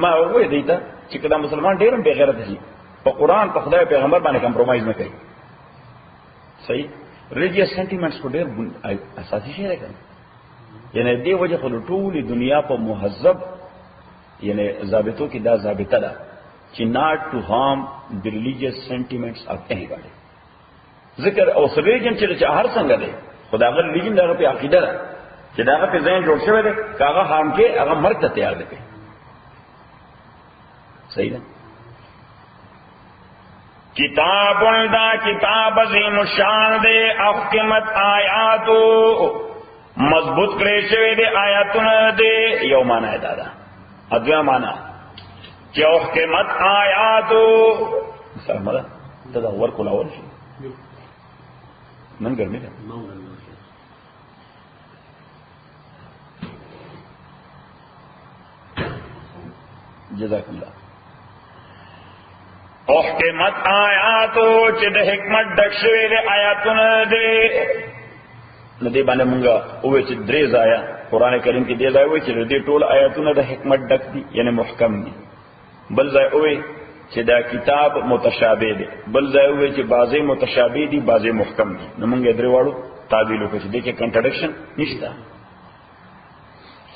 ما وې دیتا چې کله مسلمان ډېر بے غیرت شي په قران په خدای پیغمبر باندې کمپرمایز نه کوي. صحیح ریلیجیس سنټیمنټس کو ډېر اساسي شی دی کنه. یعنی دې وجه خو ټول دنیا په مهذب یعنی ضابطو کې دا ضابطه ده چې not to harm the religious sentiments of anybody. ذکر او ریلیجن چې هر څنګه دی خدای غل ریلیجن دغه په عقیده ده چې دغه په ځین جوړ شوی دی کاغه هام کې هغه مرګ ته تیار دی. صحیح ہے. کتاب دا کتاب عظیم شان دے احکمت آیاتو مضبوط کرے شوی دے آیاتن دے یو مانا ہے دادا ادویا مانا کہ احکمت آیاتو سرمدہ دادا ورکو لاول شو من گرمی دا جزاک اللہ. احکمت آیاتو چې د حکمت ډک شوی دی آیاتونه دی نو دې باندې مونږه وې چې درې ځایه قران کریم کې دې ځای وې چې دې ټول آیاتونه د حکمت ډک دي یعنی محکم دي. بل ځای وې چې دا کتاب متشابه دی، بل ځای وې چې بعضی متشابه دي بعضی محکم دي. نو مونږه درې واړو تعبیر وکړو چې دې کې کنټرډکشن نشته.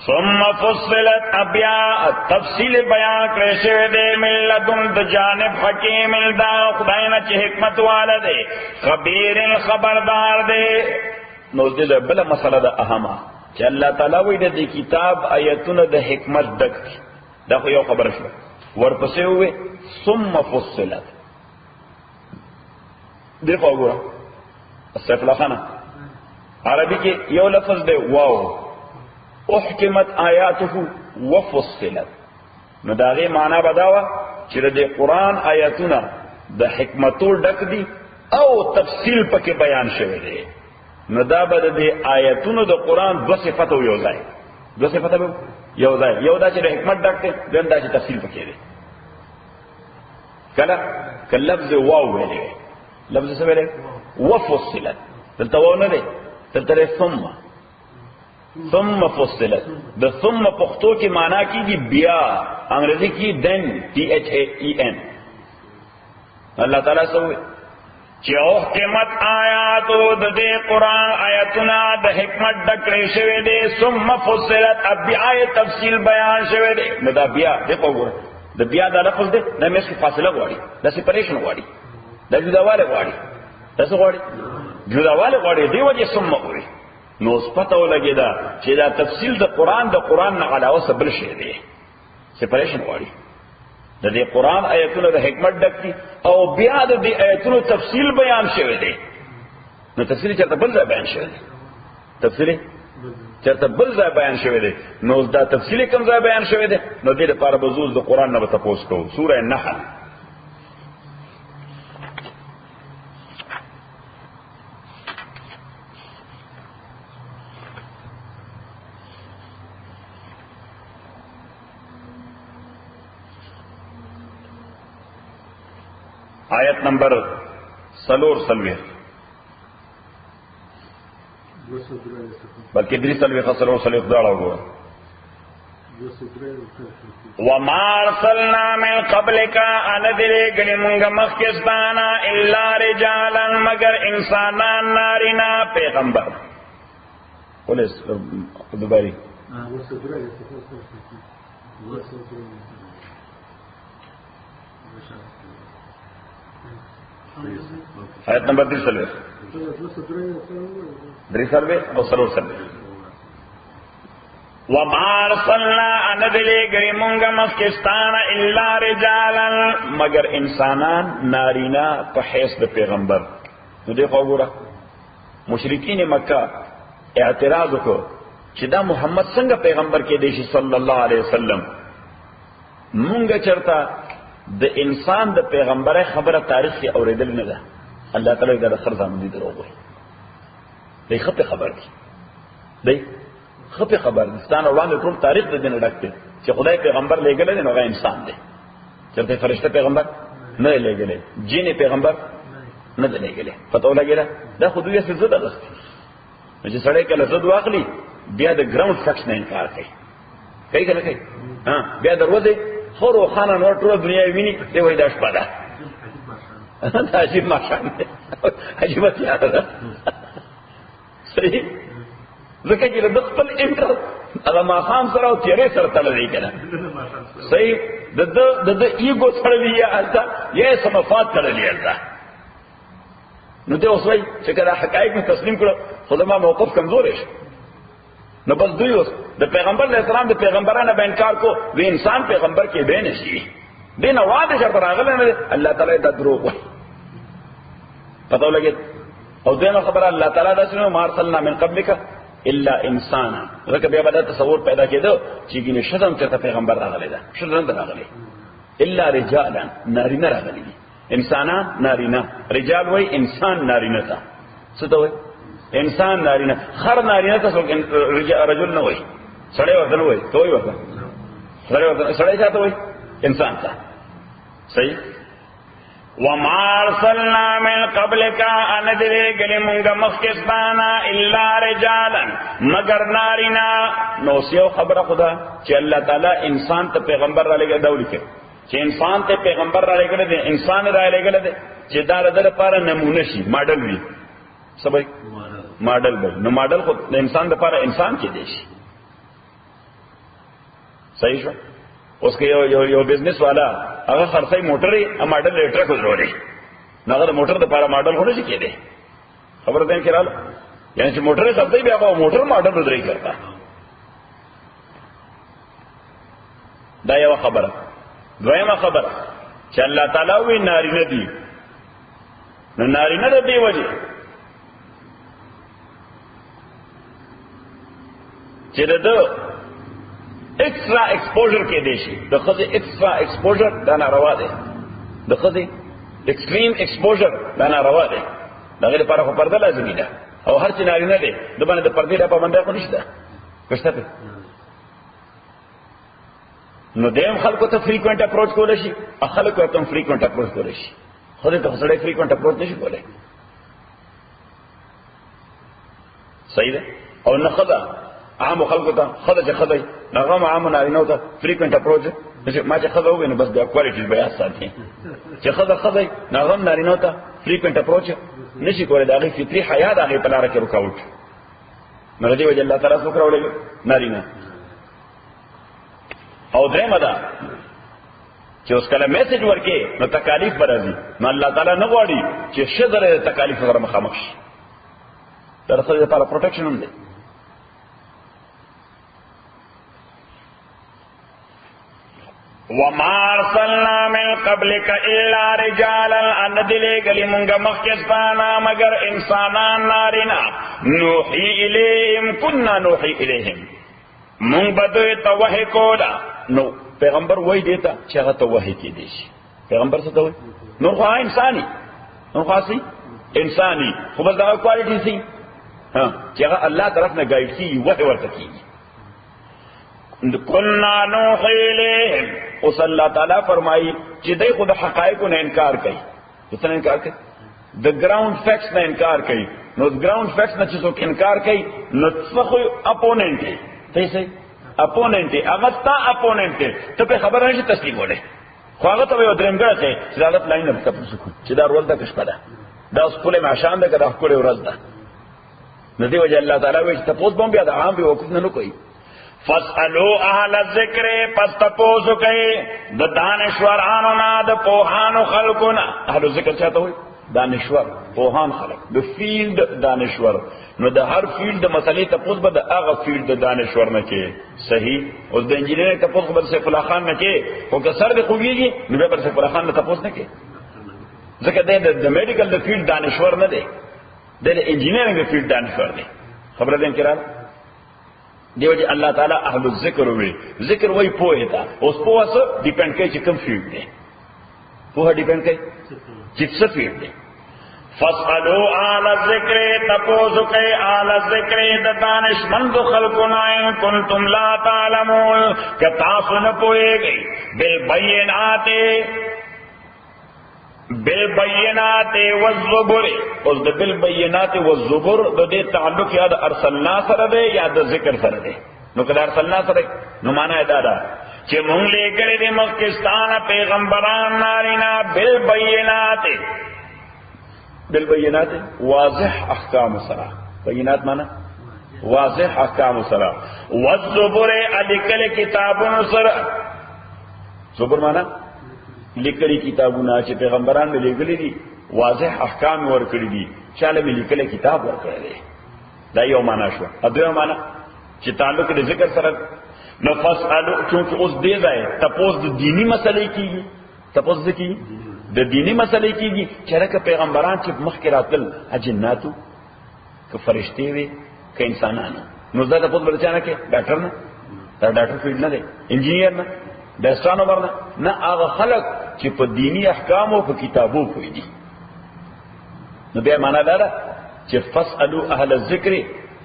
ثم فصلت ابیا تفصیل بیان کرے شوی دے من لدن د جانب حکیم دا خدای نه چې حکمت والا دے خبیر خبردار دے. نو دې بل مسله ده اهمه چې الله تعالی وې د کتاب آیتونه د حکمت ډک دي. دا خو یو خبره شو. ورپسې وې ثم فصلت دې خو وګوره استغفر الله عربی کې یو لفظ دی واو احکمت آیاته وفصلت. نو داغه معنا بداوه چې د قران آیاتونه د حکمتو ډک دي او تفصیل پکې بیان شوی دی. نو دا به د آیاتونو د قران دو صفات یو ځای دو صفات یو ځای یو دا چې د حکمت ډک دی بل دا چې تفصیل پکې دی. کله لفظ واو ویلې لفظ څه ویلې وفصلت دلته واو نه دی دلته ثم فصلت. د ثم پختو کی معنی کیږي بیا، انګریزی کی دین THAEN. الله تعالی سوې چې حکمت آیاتو د دې قران آیاتونه د حکمت ډکړې شوی دي. ثم فصلت بیا تفصیل بیان شوی دی. نو دا بیا دغه وګوره د بیا د لفظ دی د مېس فاصله غواړي د سپریشن غواړي د جداواله غواړي د څه غواړي جداواله غواړي دی وجه ثم وګوري. نو پته ولګی دا چې دا تفصیل د قران نه علاوه څه بل شی دی سپریشن غواړي. د دې قران آیتونه د حکمت ډک دي او بیا د دې آیتونو تفصیل بیان شوی دی. نو تفصیل چرته بل ځای بیان شوی دی تفصیل چرته بل ځای بیان شوی دی. نو دا تفصیل کوم ځای بیان شوی دی نو دې لپاره بزول د قران نه تاسو کوو. سوره النحل آیت نمبر 4 بلکې 3 خسرو سلوخ داړه وګوره. وما ارسلنا من قبلك اندري گلی مونږه مخکستانا الا رجالا مگر انسانان نارینا پیغمبر. پولیس دوباری آیت نمبر 3 او 4 وما ارسلنا اندلی گری مونگا مخکستانا الا رجالا مگر انسانان نارینا په حیث د پیغمبر. نو دی خو ګوره مشرکین مکه اعتراض وکړو چې دا محمد څنګه پیغمبر کې دی صلی الله علیه وسلم. مونږ چرته د انسان د پیغمبره خبره تاریخ کې اوریدل نه ده. الله تعالی دا خر ځان دي دروغ وي. دی خپل خبر دی. دی خپل خبر دی. ستان وړاندې ټول تاریخ د دین ډک دی چې خدای پیغمبر لېږل دی نو هغه انسان دی. چرته فرشته پیغمبر نه لېږل، جین پیغمبر نه لېږل. پته ولګیږي دا خو دوی څه زده ده چې سړی کله زد واخلي بیا د ګراوند فکس نه انکار کوي. کوي کنه کوي؟ بیا دروازه خورو خانه نور ټول دنیا ویني دی وای دا شپه ده. دا عجیب ماښام دی. عجیب تیار ده. صحیح ځکه چې د خپل انټرست هغه ماښام سره او تیرې سره تړلی کنه. صحیح د ایګو تړلی یا هلته یا یې مفاد تړلی هلته. نو دی اوس وایي چې که دا حقایق مې تسلیم کړه خو زما موقف کمزوری شو. نو بس دوی اوس د پیغمبر علیه السلام د پیغمبرانه به انکار کو وی انسان پیغمبر کې دی نه شي. دی نه واده شرط راغلی نه دی. الله تعالی دا دروغ وایي. پته ولګېد. او دویمه خبره الله تعالی داسې نو ما ارسلنا من قبلک الا انسانا. ځکه بیا به دا تصور پیدا کېده چې ګینې ښځه هم چېرته پیغمبر راغلی ده. ښځه نه ده راغلی. الا رجالا نارینه راغلی دي. انسانان نارینه. رجال وای انسان نارینه ته. څه ته وای؟ انسان نارینه. خر نارینه ته رجل نه وای. سړی ورته نه وای. ته وای ورته سړی چاته وای؟ انسان ته. صحیح. وما ارسلنا من قبلك اندري گلی مونږه مخکستانا الا رجالا مگر نارینا. نو سیو خبره خدا چې الله تعالی انسان ته پیغمبر را لګي دا ولیکي چې انسان ته پیغمبر را لګل دي، انسان را لګل دي چې دا د لپاره نمونه شي، ماډل وي. سبای ماډل به نو ماډل خو د انسان لپاره انسان کې دی شي. صحیح شو. اوس کې یو بزنس والا هغه خرڅي موټرې ا ماډل لیټر کو ضروري نه هغه موټر د لپاره ماډل خو نشي کېده. خبر ده کې رااله یعنی چې موټرې خرڅي بیا هغه موټر ماډل درې کرتا. دا یو خبره. دویمه خبره چې الله تعالی وی نارینه دي. نو نارینه د دې وجه چې د ایکسترا ایکسپوژر کې دی شي. د خځې ایکسترا ایکسپوژر دا ناروا دی. د خځې ایکسټریم ایکسپوژر دا ناروا دی. دغه لپاره خو پرده لازمي ده. او هر چې نارینه دی د باندې د پردې د پابندۍ خو نشته. پښته په نو دیم خلکو ته فریکوینټ اپروچ کول شي، خلکو ته فریکوینټ اپروچ کول شي. خو دې ته سړی فریکوینټ اپروچ نشي کولای. صحیح ده. او نه خدا عام خلکو ته خدا چې خدای هغه عام نارینه ته فریکوینټ اپروچ ما چې خدا وګنه بس د کوالټي بیا ساتي چې خدای هغه نارینه ته فریکوینټ اپروچ نشي کولای. دا غي فطري حیا د هغه په لار کې رکاوټ نه دی. وجه الله تعالی څوک راولې نارینه. او درېمه ده چې اوس کله میسج ورکې نو تکالیف به راځي. نو الله تعالی نه غواړي چې ښځه د تکالیف سره مخامخ شي. دا د ښځې لپاره پروټیکشن هم دی. وما ارسلنا من قبلك الا رجالا اندلي گلی مونږه مخکستانا مگر انسانان نارینا. نوحي اليهم كنا نوحي اليهم مونږ بدوی ته وحی کولا. نو پیغمبر وای دیتا چې هغه ته وحی کې دی شي. پیغمبر څه ته وای؟ نور خو انساني، نور خاصي انساني خو بس دا کوالټي سي چې هغه الله طرف نه ګایډ کی وحی ورته کیږي. كنا نوحي اليهم. اوس الله تعالی فرمایي چې دوی خو د حقایقو نه انکار کوي. څه انکار کوي د ګراوند فیکټس نه انکار کوي نو ګراوند فیکټس نه چې څوک انکار کوي نو څه خو اپوننټ دی څه اپوننٹ هغه تا اپوننٹ ته په خبره نشي تسلیم وله خو هغه ته یو درمګړه چې عدالت لاین نه تاسو کو چې دا ورځ د کښپه ده دا اوس کله معشان ده کړه کله ورځ ده نو دی وجه الله تعالی وایي چې تاسو باندې بیا د عام به وقوف نه کوي فاسالو اهل الذکر پس تاسو کوي د دانشورانو نه د پوهانو خلقو نه اهل ذکر چاته وایي دانشور پوهان خلق د فیلډ دانشور نو د هر فیلډ د مسلې تاسو به د هغه فیلډ د دانشور نه کې صحیح او د انجینر تاسو به سیف الله خان نه کې او که سر د خوږیږي نو به سیف الله خان نه تاسو نه کې ځکه د میډیکل د فیلډ دانشور نه دی د انجینرینګ د فیلډ دانشور دی خبره ده کړه دیو چې الله تعالی اهل الذکر وی ذکر وی پوهه تا اوس پوهه څه ډیپند کوي چې کوم فیلډ دی پوهه ډیپند کوي چې څه فیلډ دی فاسالو اهل الذکر تپوسو کوي اهل الذکر د دانشمند خلقنا ان کنتم لا تعلمون که تاسو نه پوهیږئ بالبینات والزبر اوس د بالبینات والزبر د دې تعلق یا د ارسلنا سره دی یا د ذکر سره دی نو کله ارسلنا سره نو معنا دا ده چې مونږ لګړې د مکستان پیغمبران نارینا بالبینات واضح احکام سره بینات معنا واضح احکام سره والزبر الکل کتابونو سره زبر معنا لیکلي کتابونه چې پیغمبران به لیکلي دي واضح احکام ورکړي دي چاله به لیکلي کتاب ورکړي دي دا یو معنا شو اته معنا چې تعلق د ذکر سره نو فاسالو چونکه اوس دې ځای تاسو د دینی مسلې کیږي تاسو د دینی مسلې کیږي چې راکه پیغمبران چې مخکې راتل اجناتو که فرشتي وي که انسانانو نو زه تاسو بلچانه کې ډاکټر نه دا ډاکټر فیلډ نه دی انجینیر نه د استرانو نه هغه خلق چې په دینی احکام او په کتابو پوي دي نو بیا معنا دا ده چې فاسالو اهل الذکر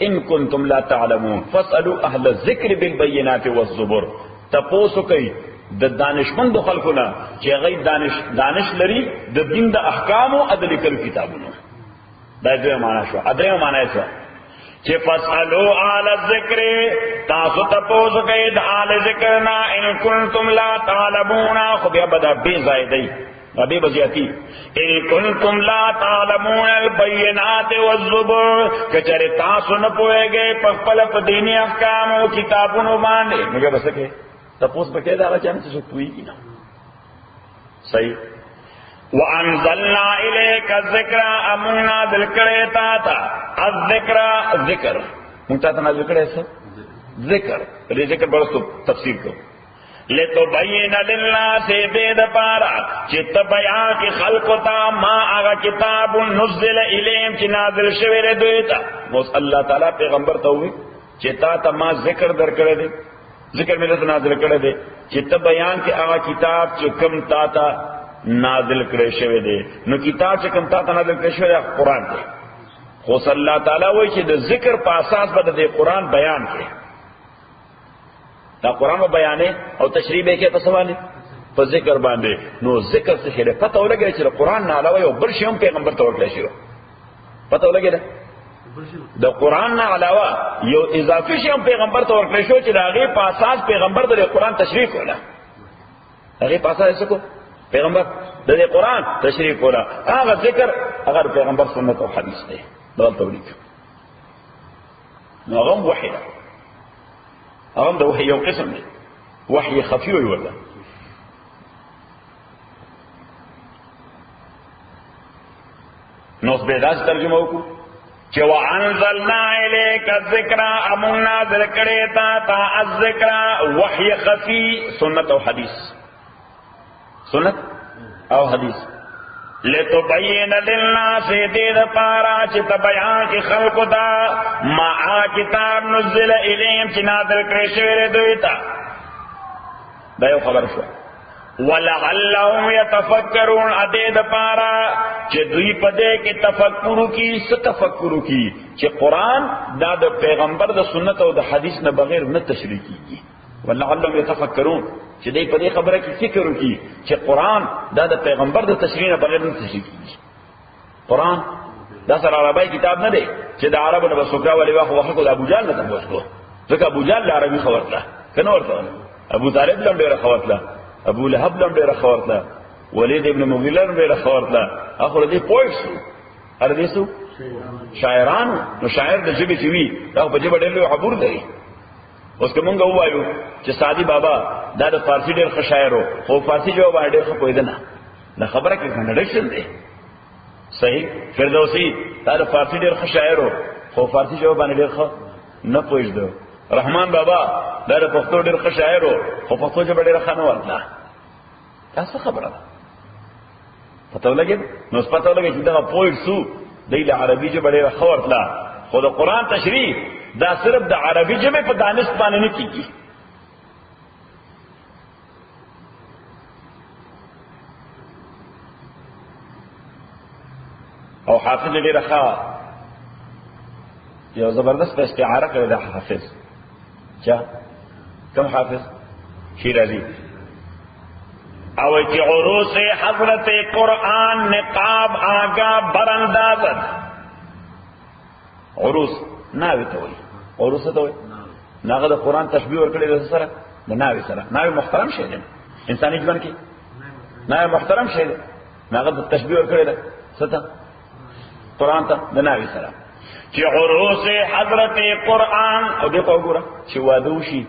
ان کنتم لا تعلمون فاسالو اهل الذکر بالبینات والزبر تاسو کوي د دانشمند خلقونه چې هغه دانش لري د دین د احکام او عدل کړو کتابونو دا دې معنا شو ادره معنا شو چې فاسالو اهل الذکر تاسو تاسو کوي د اهل ذکر نه ان کنتم لا تعلمون خو بیا بدا بے زائدی ابي بزياتي ان کنتم لا تعلمون البينات والزبر کچره تاسو نه پوهیږئ په خپل په دیني احکام او کتابونو باندې موږ به سکے تاسو به کې دا چې څه پوهیږئ نه صحیح وانزلنا الیک الذکر امنا ذکر تا الذکر ذکر مونږ ته نازل کړی څه ذکر دې ذکر برستو تفسیر کو لتبین للناس دې د پارا چې ته بیان کې خلق ته ما هغه کتاب نزل الیم چې نازل شوی دی دوی ته اوس الله تعالی پیغمبر ته وی چې تا ته ما ذکر درکړی دی ذکر مې ته نازل کړی دی چې ته بیان کې هغه کتاب چې کوم تا ته نازل کړی شوی دی نو کتاب چې کوم تا ته نازل کړی شوی دی قرآن دی خو صلی الله تعالی وایي چې د ذکر په اساس به د قرآن بیان کړي دا قرآن به بیانې او تشریح به کې په سوال په ذکر باندې نو ذکر څه شی پته ولګي چې قرآن نه علاوه یو بل شی هم پیغمبر ته ورکړی شو پته ولګي د قرآن نه علاوه یو اضافي شی هم پیغمبر ته ورکړی شو چې دا غي په اساس پیغمبر د قرآن تشریح کوله هغه په اساس څه کو پیغمبر د قرآن تشریح کوله هغه ذکر هغه پیغمبر سنت او حدیث دی دال تولیک نو هغه وحی هغه د وحی یو قسم دی وحی خفي وي ولا نو سبیداس ترجمه وکړو چې وانزلنا الیک الذکر امنا ذکرې تا الذکر وحی خفي سنت او حدیث سنت او حدیث لتبین للناس دې د پارا چې تبیان کې خلق دا ما کتاب نزل الیم چې نازل کړی شوی دوی ته دا یو خبر شو ولعلهم يتفکرون دې د پارا چې دوی په دې کې تفکر وکړي څه تفکر وکړي چې قرآن دا د پیغمبر د سنت او د حدیث نه بغیر نه تشریح کیږي ولعلهم يتفکرون چې دې په دې خبره کې فکر وکړي چې قرآن دا د پیغمبر د تشریح نه بغیر نه تشریح کیږي. قرآن دا سره عربی کتاب نه دی چې د عربو نه بسوکا ولې واخو د ابو جهل نه تاسو کو ځکه ابو جهل عربي خبرته کنه ورته ابو طالب لم ډیره خبرته ابو لهب لم ډیره خبرته ولید ابن مغیره لم ډیره خبرته اخر دې پوښتنه ار دې سو شاعرانو نو شاعر د ژبې چې وی دا په ژبه ډېر عبور دی. اوس کومه وایو چې سادی بابا دا د فارسی ډېر ښه شاعر وو خو فارسی جواب ډېر ښه پوهیده نه دا خبره کې کنټرډکشن دی. صحیح فردوسی دا د فارسی ډېر ښه شاعر وو خو فارسی جواب باندې ډېر ښه نه پوهیده. رحمان بابا دا د پښتو ډېر ښه شاعر وو خو پښتو ژبه ډېر ښه نه ورته. تاسو خبره ده پته ولګي نو پته ولګي چې دا پوهیږ سو دی له عربي ژبه ډېره ښه ورتله خو د قرآن تشریح دا صرف د عربي ژبې په دانش باندې نه کېږي. او حافظ ډېره ښه یو زبردست استعاره کړې ده حافظ چا کوم حافظ شیرازي او چې عروس حضرت قرآن نقاب آگا براندازد عروس ناوی ته وایي عروس ته وایي ناغه د قرآن تشبیه ورکړي د سره د ناوی سره ناوی محترم شی دی انساني ژوند کې ناوی محترم شی دی ناغه د تشبیه ورکړي ده څه قرآن ته د ناوی سره چې عروس حضرت قرآن او دې په وګوره چې واده وشي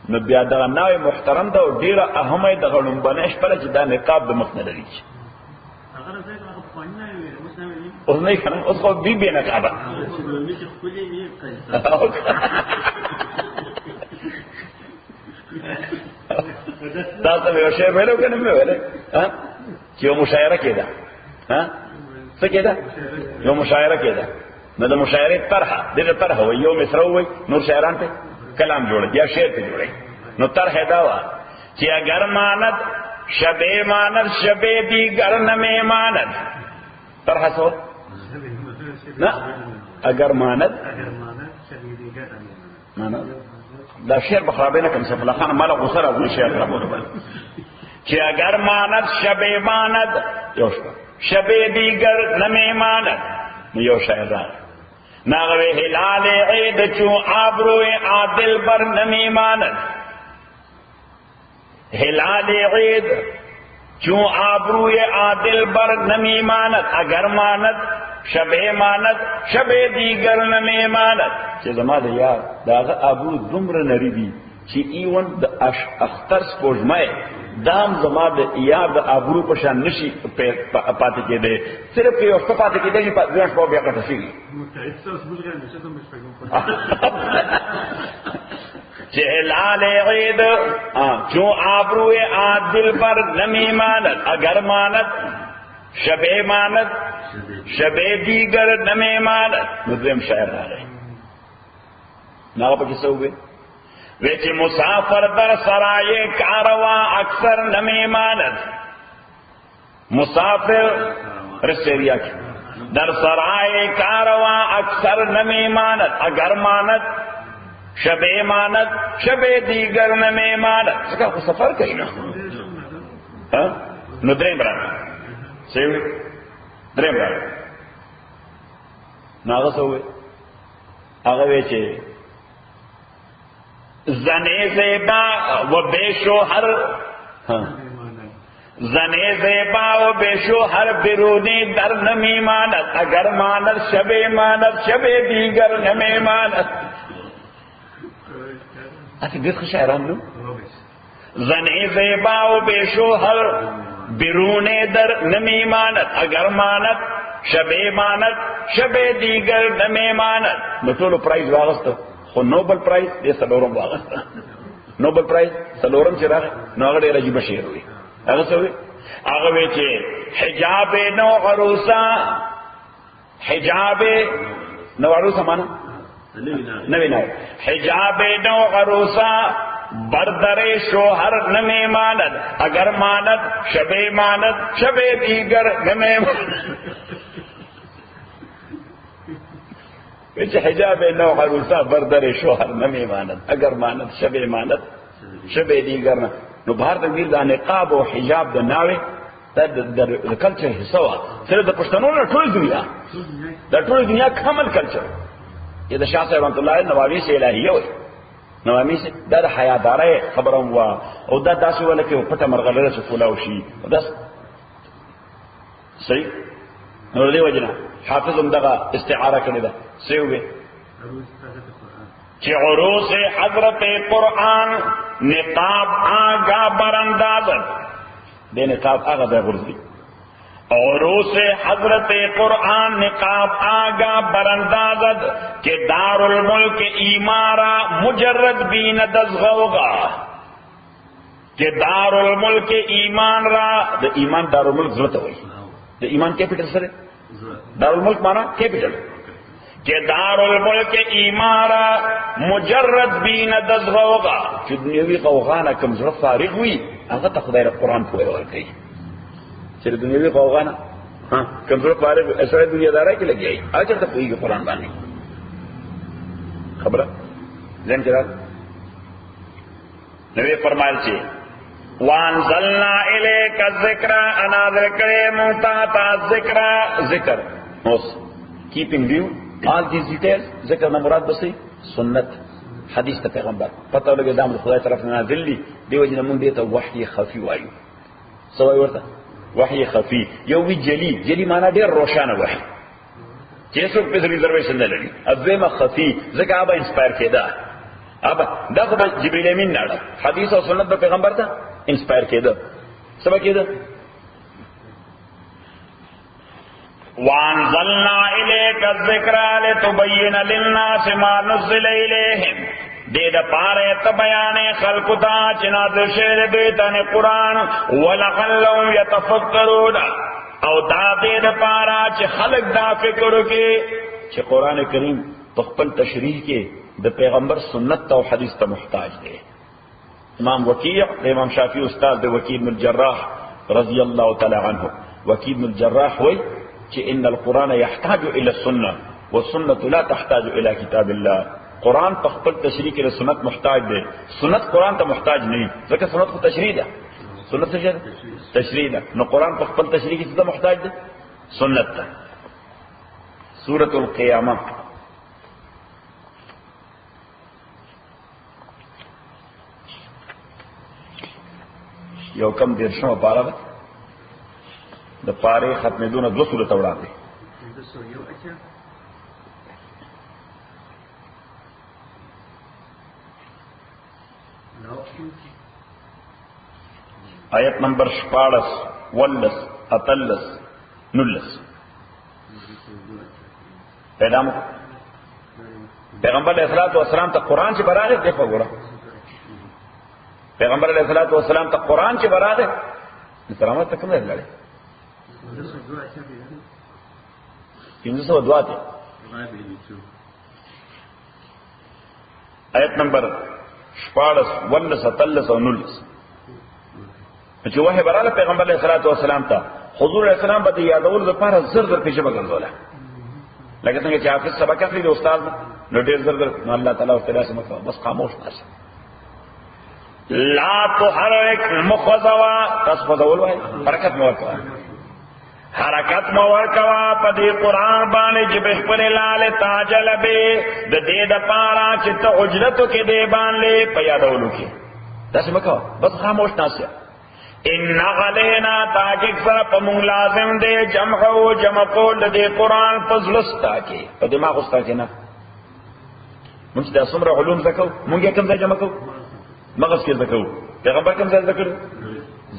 نو بیا دغه ناوی محترم ده او ډیره اهمه ده غړومبنه شپله چې دا نقاب د مخ نه لري اوس نه کنه اوس خو بي نقاب تاسو یو شی ویلو کنه مې ویل ها چې یو مشاعره کېده ها څه کېده یو مشاعره کېده نو د مشاعره طرحه دغه طرحه وي یو مصرو وي نور شاعران ته کلام جوړ یا شعر ته جوړي نو طرح دا وا چې اگر ماند شبه ماند شبه دیگر نمه ماند طرح سو نه اگر ماند ماند دا شعر بخرابینه کوم څه فلخان مال غسر او شعر خرابونه بل چې اگر ماند شبه ماند یو شبه دیگر نمه ماند یو شاعر دا ناغوی حلال عید چون آبروی عادل بر نمی ماند حلال عید چون آبروی عادل بر نمی ماند اگر ماند شبه ماند شبه دیگر نمی ماند چې زما د یار داغه آبرو دومره نری دي چې ایون د اختر سپوږمۍ دام زما د یار د آبرو په شان نشي پاتې کېدی صرف یو څه پاتې کېدی چې ځان په بیا کټ شي چې هلال عید چون آبروی عادل پر نمی ماند اگر ماند شبه ماند شبه دیگر نمی ماند مدرم شاعر راغی ناغه پکې څه وې ویچ مسافر در سرائے کارواں اکثر نمی ماند مسافر رسیریا کی در سرائے کارواں اکثر نمی ماند اگر ماند شب ماند شب دیگر نمی ماند سکا کو سفر کئی نا نو دریم بران سیوی دریم بران ناغا سووی آغا ویچے زنے زیبا و بے شوہر زنے زیبا و بے شوہر برونی در نمی ماند اگر ماند شب ماند شب دیگر نمی ماند ایسے گرد شاعران لو زنے زیبا و بے شوہر برونی در نمی ماند اگر ماند شب ماند شب دیگر نمی ماند نتولو پرائز واغستا خو نوبل پرائز دې سلورم واغسته نوبل پرائز سلورم چې راغی نو هغه ډېر عجیبه شعر وی هغه څه وی هغه وی چې حجاب نو عروسا حجاب نو عروسا معنا نوی نه حجاب نو عروسا بردر شوہر نمی ماند اگر ماند شب ماند شب دیگر نمی ماند ویچ حجاب نو عروسا بردر شوہر نمی ماند اگر ماند شب ماند شبه دیگر نه. نو بهر د ویل د نقاب او حجاب د ناوې د کلچر حصہ وا سره د پښتنو نه ټول دنیا د ټول دنیا کامل کلچر یہ د شاه صاحب رحمت الله علیه نواوی سے الہیه وي نوامی سے د حیاداره خبرم وا او دا داسې ولکه پټه مرغلره څه کولاو شي دا صحیح نو دې وجنه حافظ هم دغه استعاره کړی ده سیوه چې عروس حضرت قرآن نقاب آگا براندازت دے نقاب آگا بے غرزی عروس حضرت قرآن نقاب آگا براندازت کہ دار الملک ایمارا مجرد بین دزغوغا کہ دار الملک ایمان را دا ایمان دار الملک ضرورت ہوئی دا ایمان کیپیٹل سر دار الملک مانا کیپیٹل کہ دار الملک ایمارا مجرد بین دزغوغا چی دنیاوی غوغانا کم ضرورت فارغ ہوئی اگر تا خدای را قرآن پوئے ورکی چلی دنیاوی غوغانا کم ضرورت فارغ ہوئی ایسا دنیا دارا کی لگی آئی آجر تا پوئی گی قرآن بانی خبرہ ذہن چرا نبی فرمائل چی وانزلنا الیک الذکر اناظر کرے منتاتا ذکر موس keeping view all these details ذکر نہ مراد بسی سنت حدیث تا پیغمبر پتہ لگے دام خدای طرف نازل لی دیو جن من دیتا وحی خفی وایو سوای ورتا وحی خفی یو وی جلی معنی ډیر روشانه وحی جیسو په ریزرویشن نه لري ابه خفی ذکر ابا انسپایر کېدا ابا دا خو جبرئیل امین نه حدیث او سنت په پیغمبر ته انسپایر کېدا سبا کېدا وانزلنا الیک الذکر لتبین للناس ما نزل الیہم دے دا پارے تبیان خلق تا چناز شیر دیتن قرآن ولعلهم یتفکرون او دا دے دا پارا چھ خلق دا فکر کے چھ قرآن کریم تخپل تشریح کے دا پیغمبر سنت تا و حدیث تا محتاج دے امام وکیع امام شافعی استاد دے وکیع بن الجراح رضی اللہ تعالی عنہ وکیع بن الجراح ہوئی کہ ان القرآن يحتاج الى السنة والسنة لا تحتاج الى کتاب اللہ قرآن تخپل تشریح کے سنت محتاج دے سنت قرآن تا محتاج نہیں ذکر سنت کو تشریح دا سنت تشریح دا نو قرآن تخپل تشریح کی چیزا محتاج دے سنت تا سورة القیامہ یو کم دیرشم پارا دا دا پارے ختم دون دو صورت اوڑا دے آیت نمبر 14 ولس اتلس نلس پیغام پیغمبر علیہ الصلوۃ والسلام تا قرآن چی برا دے دیکھو گورا پیغمبر علیہ الصلوۃ والسلام تا قرآن چی برا دے سلامت تک کم لڑے 502 تے آیت نمبر 14 ولس اتلس او نلس چې وحی براله پیغمبر علیہ الصلوۃ والسلام ته حضور علیہ السلام به یادول لپاره زر په شبه ګرځوله لکه څنګه چې حافظ سبق اخلي د استاد نو ډیر زر نو الله تعالی او تعالی سم بس خاموش ناس لا تحرك مخزوا تسفذول وای حرکت مو ورکوا حرکت مو ورکوا په دې قران باندې چې بخپل لاله تاجل به د دې د پارا چې ته اجرتو کې دې باندې په یادولو کې تاسو مکو بس خاموش ناس ان علینا تاکیک سره پمون لازم دے جمع او جمع کول دے قرآن فضلستا کی په دماغ استا کی نه مونږ د اسمر علوم زکو مونږ کوم ځای جمع کو مغز کې زکو پیغمبر کوم ځای ذکر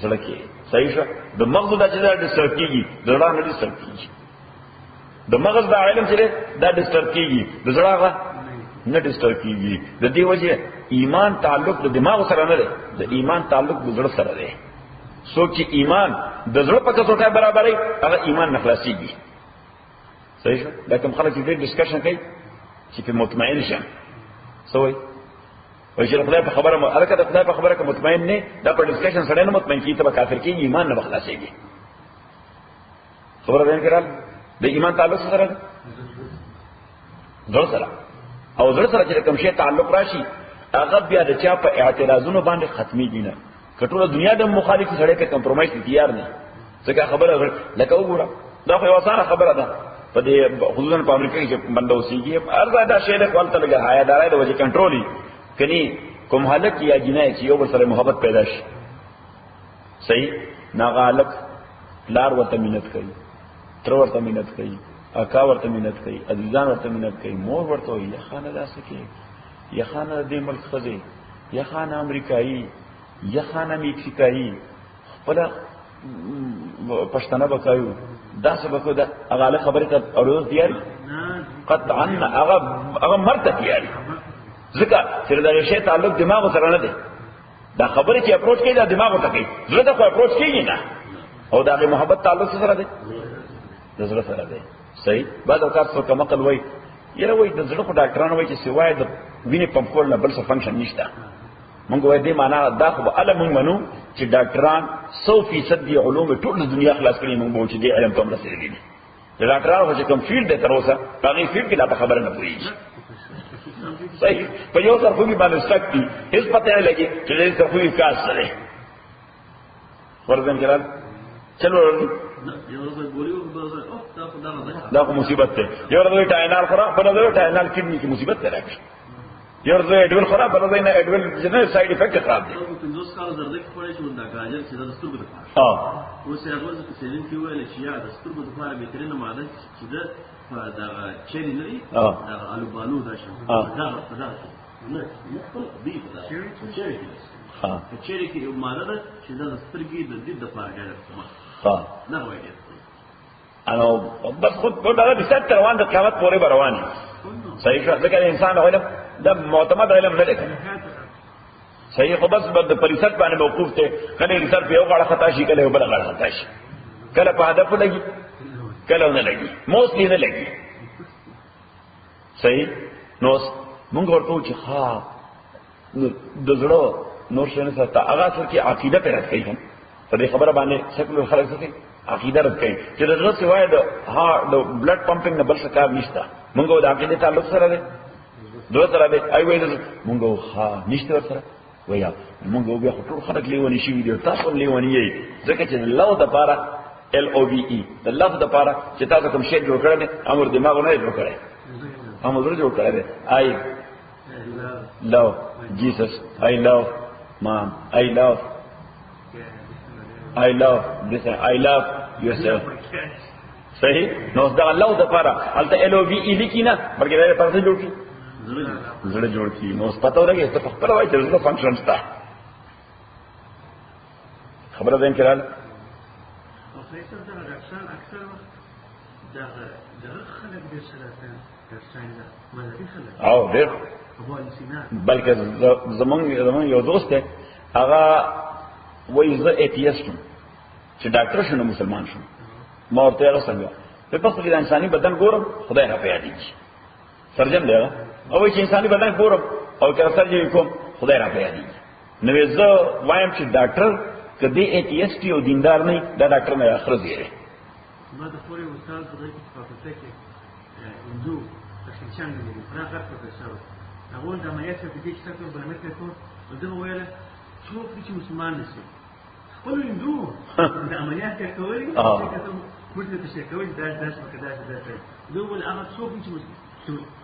زړه کې صحیح شو د مغز د اجزا د سرکیږي د زړه نه د سرکیږي د مغز د علم سره د سرکیږي د زړه نه د سرکیږي د دې وجه ایمان تعلق د دماغ سره نه دی د ایمان تعلق د زړه سره دی سوچ ایمان د زړه په کڅوټه برابرې هغه ایمان نخلاصيږي صحیح شو دا کوم خلک چې ډسکشن کوي چې په مطمئن شه سوې وایي چې خدای په خبره مو الکه د خدای په خبره کې مطمئن نه دا په ډسکشن سره نه مطمئن کیږي ته کافر کیږي ایمان نه خلاصيږي خبره ده کړل د ایمان تعلق سره زړه سره او زړه سره چې کوم شی تعلق راشي هغه بیا د چا په اعتراضونو باندې ختميږي نه. کټوله دنیا د مخالف سره په کمپرمایز تیار نه. ځکه خبره لکه وګوره دا خو یو اسانه خبره ده. په دې خصوصا په امریکا کې بنده اوسېږي ارزه دا شی له خپل لګا حیا دارای د وجه کنټرولي کني کوم حالت یا جنای چې یو بل سره محبت پیدا شي صحیح ناغالک لار ورته مينت کوي تر ورته مينت کوي اکا ورته مينت کوي عزیزان ورته مينت کوي مور ورته یا خانه داسې کوي یا خانه د ملک خزي یا خانه امریکایي یا خانه میکسیکایي خپل پښتنه وکایو دا سبق دا هغه خبره ته اورو تیاری قطعا هغه مرته تیاری ځکه چې دا شی تعلق دماغ سره نه دی دا خبره چې اپروچ کوي دا دماغ ته کوي زړه ته خو اپروچ کوي نه او دا محبت تعلق سره دی د زړه سره دی صحیح بعد اوقات څو کوم عقل وای یره وای د زړه په ډاکټرانو وای چې سوای د وینې پمپ کول نه بل څه فنکشن نشته مونږ وای دې معنا دا خو علم منو چې ډاکټران 100% دی علوم ټول دنیا خلاص کړي مونږ چې دې علم ته رسیدلي دي د ډاکټرانو چې کوم فیلډ ته تر اوسه هغه فیلډ کې لا خبره نه پوهیږي صحیح په یو طرف کې باندې سکتی هیڅ پته نه لګي چې دې طرف کې کار سره ورځم کړه چلو دا کوم مصیبت ده یو ورځ ټاینال خورا بل ورځ ټاینال کډنی کی مصیبت ده راځي یو ورځ اډول خورا بل ورځ نه اډول جنرال سایډ افیکټ خراب دي دوس کال درد کې پړې شو دا کاجل چې د سترګو د پاره اوس هغه ورځ په سیلین کې ویل چې یا د سترګو د پاره به ترنه ماده چې دا چيري نه دي دا الو بالو دا شو دا نه خپل دی دا چيري چيري کې یو ماده ده چې د سترګې د دې د پاره ګټه نه وایي انو بس خود دا د ست روان د قیامت پورې رواني صحیح ځکه انسان علم دا معتمد علم نه دی صحیح خو بس د پریشت باندې موقوف ته کله ریسرچ یو غاړه خطا شي کله بل غاړه خطا شي کله په هدف لګي کله نه لګي موستلی نه لګي صحیح نو موږ ورته چې ها د زړه نور څه نه ستا هغه څه کې عقیده پر راځي هم په دې خبره باندې شکل خلک څه عقیده راځي چې د زړه سوای د د بلډ پمپینګ نه بل څه کار نشته موږ د عقیده تعلق سره دی دوه سره دی ای وایي موږ ها نشته سره ویا موږ بیا ټول خلک لیونی شي ویډیو تاسو لیونی یې ځکه چې الله د پاره LOVE د لفظ د پاره چې تاسو کوم شی جوړ کړی امر دماغ نه جوړ کړی امر جوړ کړی I love Jesus I love mom I love this I love yourself صحیح نو دا الله د پاره الته LOVE لیکینا بلکې دا پرځ جوړ کی زړه جوړ کی نو پته ورګه ته خپل وایي چې زړه فنکشن ستا خبره ده انکرال اکثر دا خلک د سلطان ترڅنګ مذهبي خلک او ډېر بلکې زمون یو دوست دی هغه وایي زه ایتیست یم چې ډاکټر شنو مسلمان شم ما ورته هغه څنګه په پخته د انساني بدن ګورم خدای نه پیادېږي سرجن دی او چې انساني بدن ګورم او که سرجن کوم خدای را پیادېږي نو زه وایم چې ډاکټر کدی ایتیست یو دیندار نه دا ډاکټر نه اخر زیره ما د خوري استاد په دې فاکولټه کې هندو تخصصان دي راغله پروفیسور هغه د عملیات په دې کې څه په بلمه کې کو دغه ویله څوک چې مسلمان نشي خپل هندو د عملیات کوي موږ ته څه کوي دا دوی ول هغه څوک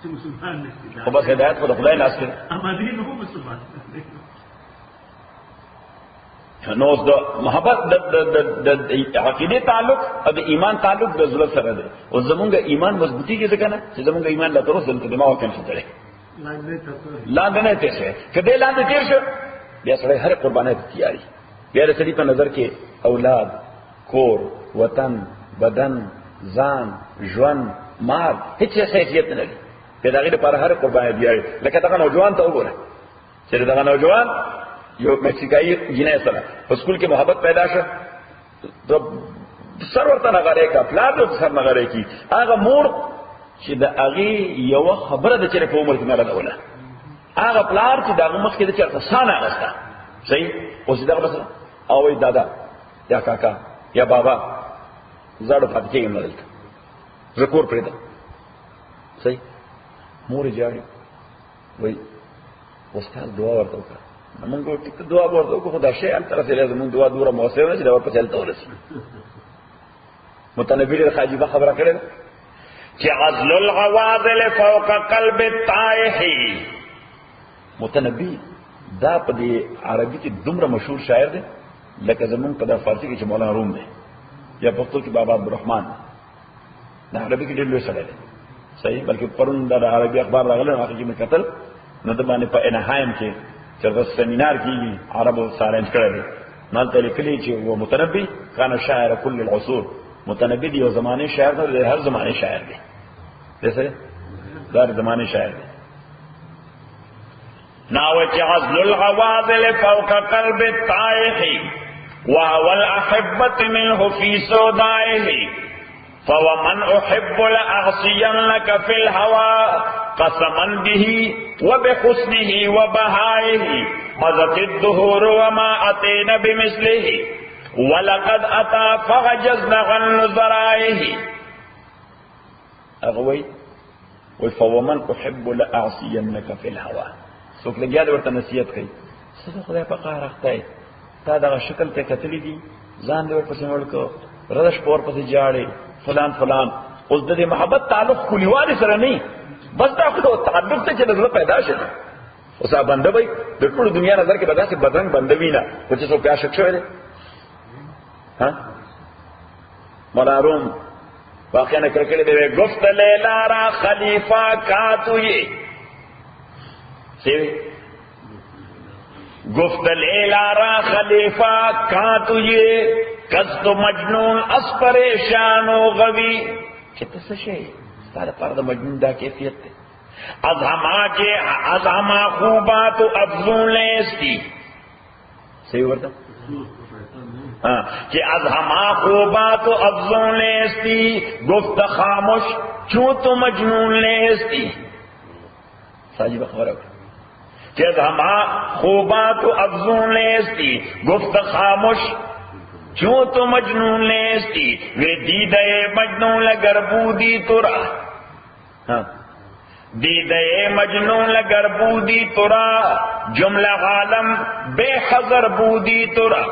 چې مسلمان نشي خو بس هدایت خو د خدای لاس کې اما دې نو مسلمان نو د محبت د عقیده تعلق او د ایمان تعلق د زړه سره دی او زمونږ ایمان مضبوطی کې څنګه چې زمونږ ایمان لا تر اوسه د دماغ کې څه دی لاندې نه تیشه کله لاندې تیر شو بیا سره هر قرباني تیاری بیا د سړي په نظر کې اولاد کور وطن بدن ځان ژوند مال هیڅ حیثیت نه لري په دغه لپاره هر قرباني تیاری لکه دا نوجوان ته وګوره چې دا نوجوان یو مکسیکایی جنې سره په سکول کې محبت پیدا شو د سر ورته نغاره کا پلار د سر نغاره کی هغه مور چې د هغه یو خبره د چیرې په عمر کې نه راغله هغه پلار چې دغه مخ کې د چرته سانه غستا صحیح اوس دغه بس او دادا یا کاکا یا بابا زړه پاتې کېږي نه دلته ذکر پرې ده صحیح مور جاړي وای استاد دعا ورته وکړه موږ ټیک دعا ورته وکړو خدای شي ان طرف له موږ دعا دوره موثر نه چې دا ورته چلته ورسي متنبی له خاجبه خبره کړې چې عزل الغواذل فوق قلب الطائح متنبی دا په دې عربي کې دومره مشهور شاعر دی لکه زمون په د فارسی کې چې مولانا روم دی یا پښتو کې بابا عبدالرحمن دا عربي کې ډېر لوی سره دی صحیح بلکې پرون د عربي اخبار راغله هغه کې مې کتل نو د باندې په انهایم کې چې د سیمینار کېږي عربو سره انکړل نو ته لیکلي چې و متنبی کان شاعر کل العصور متنبی دی یو زمانه شاعر دی هر زمانه شاعر دی دسه دا زمانه شاعر دی ناوچ عزل الغواذل فوق قلب الطائح وهو الأحبة منه في سودائه فومن أحب لأغصينك في الهوى قسما به وبحسنه وبهائه مضت الدهور وما أتينا بمثله ولقد أتى فغجزن غن ذرائه أغوي فومن أحب لأغصينك في الهوى څوک لګیا دی ورته نصیحت کوي څه خدای په قهر اخته تا دا شکل ته کتلې دي ځان دې ورپسې ورکو ردش پور پسې جاړي فلان فلان اوس د محبت تعلق کلیوالي سره نه بس دا خو تعلق ته چې نظر پیدا شي اوس بنده وي د ټول دنیا نظر کې بداسه بدن بندوي نه چې څوک بیا شک شوی دی ها مولا روم واقعا کړکړې دی گفت لیلا را خلیفہ کا تو یہ گفت لیلا را خلیفہ کہاں تجھے قصد مجنون اس پریشان و غوی چت سشے سارا پرد مجنون دا کیفیت تے از ہما خوبات و افزون لیستی صحیح ورطا کہ از ہما خوبات و افزون لیستی گفت خاموش چون تو مجنون لیستی ساجی بخبر کہ ہما خوبات و افزون لیستی گفت خاموش چون تو مجنون لیستی وے دیدے مجنون لگر بودی ترا دیدے مجنون لگر بودی ترا جملہ عالم بے حضر بودی ترا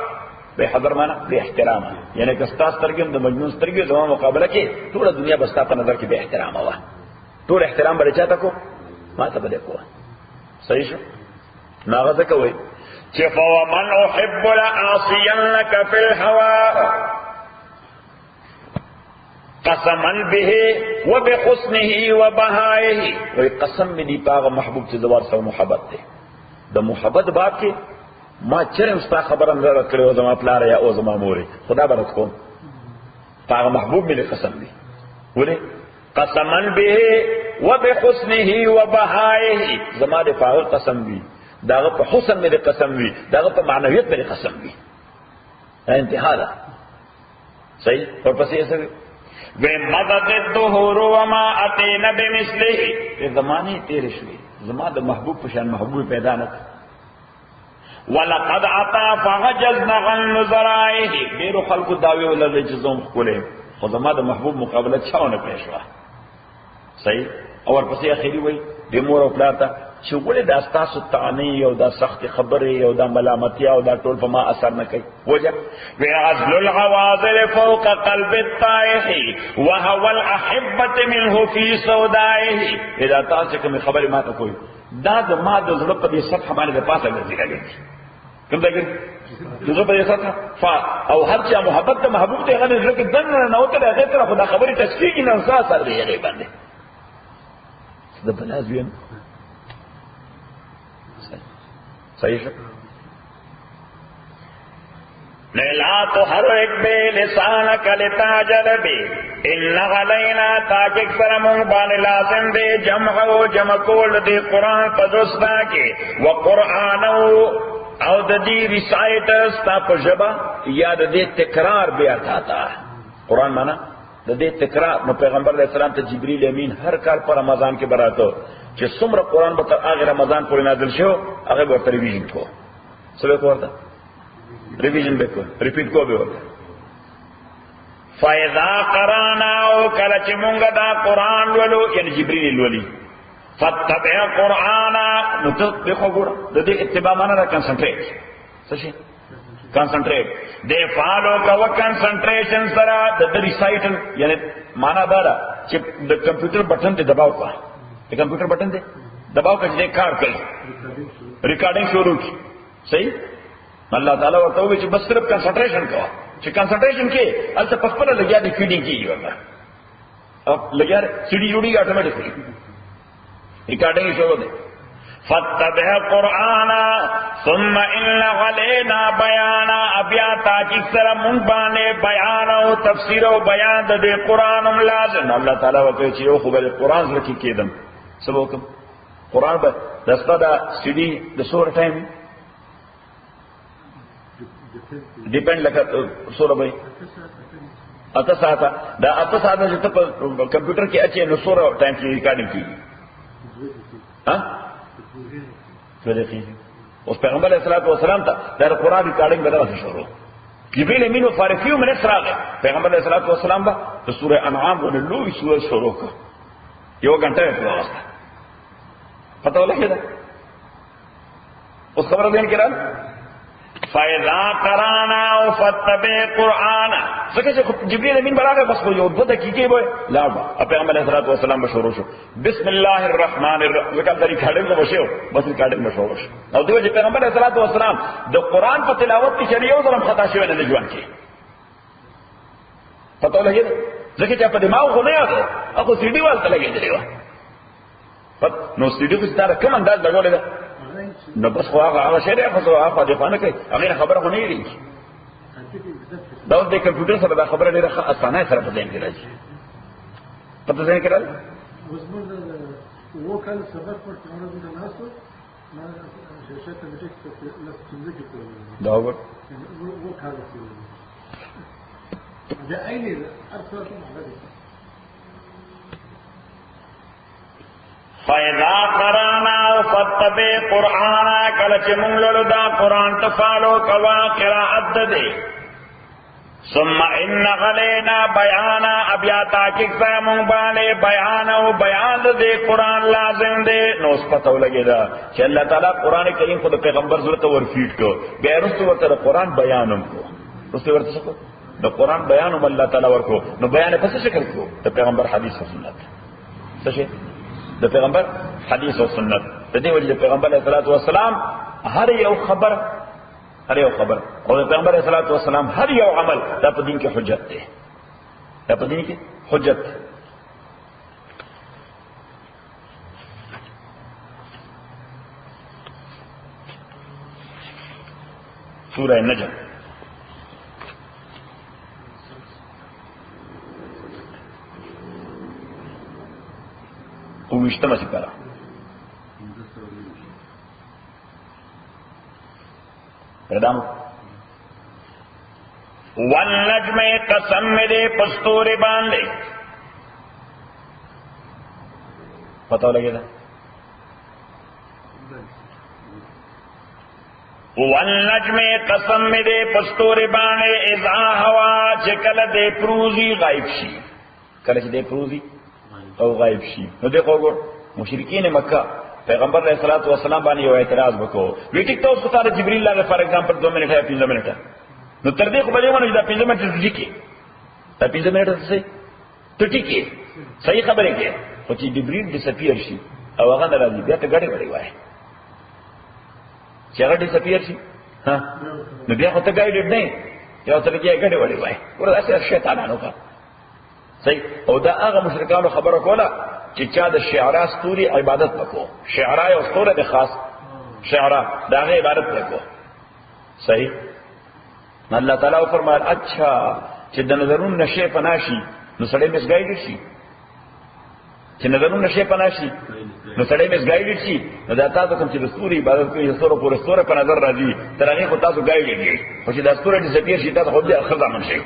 بے حضر مانا بے احترام یعنی کہ استاذ ترگم دا مجنون ترگم زمان مقابلہ کے تھوڑا دنیا بستا پا نظر کی بے احترام ہوا تھوڑا احترام بڑے چاہتا کو ما تا بدے کو صحیح شو ناغذ کوئی چف ومن احب لعاصین لک فی الهوى قسما به وبحسنه وبهائه وی قسم میں دی پاغ محبوب سے دوار سر محبت دے دا محبت بات کے ما چرے استا خبر اندر کرے او زمان پلار یا او زمان مورے خدا برد کون پاغ محبوب میں قسم دی بولے قسما به وبحسنه وبهائه زمان دے پاغ قسم دی داغه په حسن مې قسم وي داغه په معنویت مې قسم وي انتها ده صحیح ورپسې څه وي مدد الدهور وما اتينا بمثله زمانه تیر شوي زما د محبوب په شان محبوب پیدا نه ولقد عطا فغجزنا غن ذرائه ډیرو خلکو داوی ولر جزوم کوله خو زما د محبوب مقابله چاونه پېښه صحیح اور پسې اخیری وي د مور او پلاتا چې ولې دا تاسو تانی او دا سخت خبرې او دا ملامتیا او دا ټول په ما اثر نه کوي وجه وعزل الغواذل فوق قلب الطائح وهو الاحبه منه في سودائه اذا تاسو کوم خبرې ما ته کوي دا د ما د زړه په دې سطح باندې د پاسه ګرځي کوم دا ګرځي زړه په دې سطح او هر چا محبت ته محبوب ته غنه زړه کې دنه نه وته هغه طرف خدا خبرې تشکیل نه انسان سره دی هغه باندې د بلازوین صحیح ہے لیلا تو ہر ایک بے لسان کلتا جلبی ان غلینا تاک اکثر منبان لازم دے جمع و جمع کول دے قرآن پدرستا کے وقرآنو او دی ریسائٹرز تا پجبا یا دے تکرار بے ارتاتا قرآن مانا دے تکرار نو پیغمبر علیہ السلام تا جبریل امین ہر کال پر رمضان کے براتو چې څومره قرآن به تر هغه رمضان پورې نازل شو هغه به ورته ریویژن کو څه به ورته ریویژن به کو ریپیټ کو به ورته فاذا قرانا او کله چې مونږ دا قرآن ولو یعنی جبرئیل ولي فتبع قرآنا نو ته په ګور د دې اتباع معنا را کنسنټریټ څه شي کنسنټریټ دې فالو کا کنسنټریشن سره د ریسایټل یعنی معنا دا ده چې د کمپیوټر بٹن ته دباو کا د کمپیوټر بٹن ته دباو کا چې کار کوي ریکارډینګ شروع کی صحیح الله تعالی ورته وی چې بس صرف کنسنټریشن کوه چې کنسنټریشن کې البته په خپل لګیا دي فیډینګ کیږي ورته اب لګیا سی ڈی جوړي اتوماتیکلی ریکارڈنگ شروع دے فتبع قرآنا ثم ان علينا بیانا ابیا تاکہ سر منبانے بیان و تفسیر و بیان دے قرآن لازم اللہ تعالیٰ وقت چیو خوب قرآن رکی کیدم سب حکم قرآن با دستا دا سی ڈی دا سور ٹائم ڈیپینڈ لکھا سور بھائی اتا ساتا دا اتا ساتا جو تب کمپیوٹر کی اچھے نو سور ٹائم کی ریکارڈنگ کی اس پیغمبر علیہ الصلوۃ والسلام تھا در قرآن ریکارڈنگ بدل سے شروع جبریل امین و فار فیو منٹس را گئے پیغمبر علیہ الصلوۃ والسلام با تو سورہ انعام کو لوی سورہ شروع کا یہ گھنٹہ ہے پورا واسطہ پتہ لگے دا اس خبر دین کرا فَإِذَا قَرَأْنَاهُ فَاتَّبِعْ قُرْآنَهُ سکه جبريل امین براغه بس کو یو د دقیقې وای لاړ پیغمبر علیہ الصلوۃ والسلام بشورو شو بسم الله الرحمن الرحیم وکړه د ریکارډینګ بشو بس ریکارډینګ بشو او دوی چې پیغمبر علیہ الصلوۃ والسلام د قران په تلاوت کې شریعه او ظلم خطا شوی نه ژوند کې پته لګی ځکه چې په دماغ خو نه یاده اخو سی ډي والته لګیدلی و نو سی ډي کو ستاره کوم انداز لګولې ده نو بس خو هغه شریعه خو هغه د فانه کوي هغه خبره خو نه یې دا د کمپیوټر سره دا خبره ډیره اسانه سره په ذهن کې راځي پته ځین کړل اوس موږ وو کله سبق پر څنګه د ناسو ما شاشه ته مټیک څه څنګه کې دا وو کله دا اينه ارسل معبد فَإِذَا قَرَأْنَاهُ فَاتَّبِعْ قُرْآنَهُ کله چې موږ لولو دا قرآن ته فالو کوا قرأت دې ثم ان علينا بیانا ابیا تاکہ سامون باندې بیان او بیان دې قرآن لازم دې نو اس پتو لګی دا چې الله تعالی قرآن کریم خود پیغمبر ضرورت ورفیټ کو بیا رسو ورته قرآن بیانوم کو رسو ورته څه کو نو قرآن بیانوم الله تعالی ورکو نو بیان په څه شکل کو ته پیغمبر حدیث او سنت څه شي د پیغمبر حدیث او سنت د دې وجه پیغمبر علیه الصلاۃ والسلام هر یو خبر او د پیغمبر علیه الصلاۃ والسلام هر یو عمل دا په دین کې حجت دی دا په دین کې حجت دی سورہ النجم ویشتمه سپاره پردامو والنجم قسم دے پستور باندے پتہ لگے دا والنجم قسم دے پستور باندے اذا ہوا چکل دے پروزی غائب شی کله چې دے پروزی او غائب شي نو دیکھو ګور مشرکین مکہ پیغمبر علیہ الصلوۃ والسلام باندې یو اعتراض وکړو وی ټیک ته اوس ستاره جبرئیل لاله فار ایگزامپل 2 منټه یا 15 منټه نو تر دې خو بلې ونه دا 15 منټه ځکه دا 15 منټه څه ته ټیکې صحیح خبره کې او چې جبرئیل ډیسپیر شي او هغه راځي بیا ته غړې وړي وای چې هغه ډیسپیر شي ها نو بیا خو ته ګایډډ نه یو ته کې غړې وړي وای ورته شیطانانو کا صحیح او دا هغه مشرکانو خبره کوله چې چا د شعرا ستوري عبادت وکړو شعرا یو ستوره د خاص شعرا دا غي عبادت وکړو صحیح الله تعالی فرمایي اچھا چې د نظرون نشه پناشي نو سړی مس ګایډ شي چې نظرون نشه پناشي نو سړی مس ګایډ شي نو دا تاسو کوم چې د ستوري عبادت کوي ستوره پورې ستوره په نظر راځي تر هغه خو تاسو ګایډ دي او چې دا ستوره دې سپیر شي تاسو خو دې خزا من شي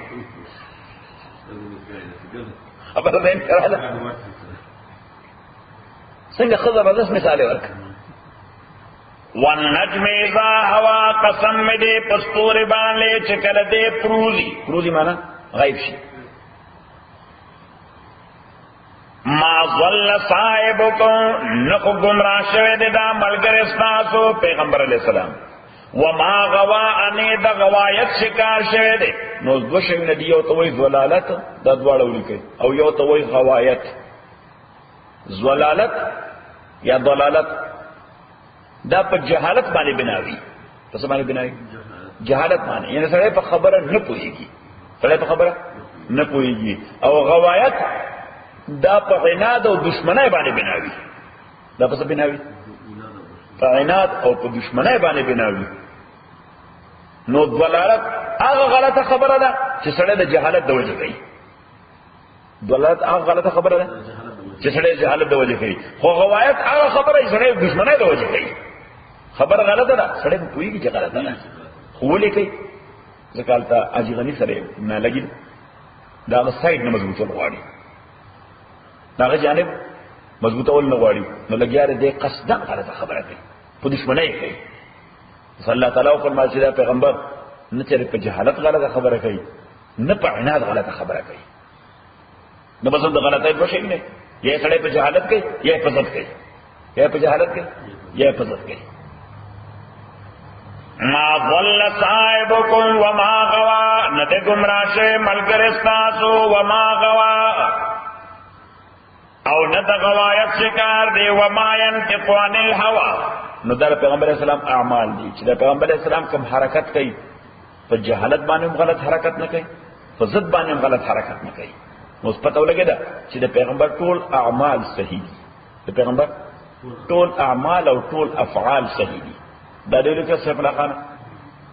خبر دې کړه څنګه خبر راځي مثال ورک والنجم اذا هوا قسم دې پستور باندې چکل دې پروزی معنا غیب شي ما ضل صاحبکم نخو گمراہ شوه دی دا ملګری استاسو پیغمبر علیہ السلام وما غوا انی دا غوایت شکار شوه دی. نو دو شوی ندی you Tawi ضلالت the دواړه ولیکي O you توی غوایت. ضلالت یا ضلالت دا په جهالت باندې بناوي. پس باندې بناوي جهالت باندې یعنی سره په خبره نه پوهیږي، سره په خبره نه پوهیږي. او غوایت دا په عناد او دشمنی باندې بناوي. دا په څه بناوي؟ په عناد او په دشمنی باندې بناوي. نو ضلالت هغه غلطه خبره ده چې سره د جهالت د وجه کوي. ضلالت هغه غلطه خبره ده چې سره جهالت د وجه کوي. خو غوایت هغه خبره چې سره د دشمنی د وجه کوي. خبر غلطه ده، سره په کوئی کې غلطه ده. خو ولې کوي؟ ځکه اجي غني سره نه لګي دا سایډ نه مضبوطه غواړي، داغه جانب مضبوطه ول نه غواړي. نو لګیاره دې قصدا غلطه خبره کوي، په دشمنی کوي. صلی الله تعالی فرمایي چې دا پیغمبر نه چېرې په جهالت غلطه خبره کوي، نه په عناد غلطه خبره کوي. نو بس د غلطۍ په شي نه یا سړی په جهالت کوي یا په ضد کوي، یا په جهالت کوي یا په ضد کوي. ما ضل صاحبکم وما غوا نده گمراہ شوی ملګری استاسو وما غوا او نده غوایت شکار دی. وما ينطق عن الهوى نو دا پیغمبر اسلام اعمال دي چې دا پیغمبر اسلام کوم حرکت کوي په جهالت باندې غلط حرکت نه کوي، په ضد باندې غلط حرکت نه کوي. نو پته ولګی دا چې دا پیغمبر ټول اعمال صحیح دي، دا پیغمبر ټول اعمال او ټول افعال صحیح دي. دا ډېر څه څه په لخانه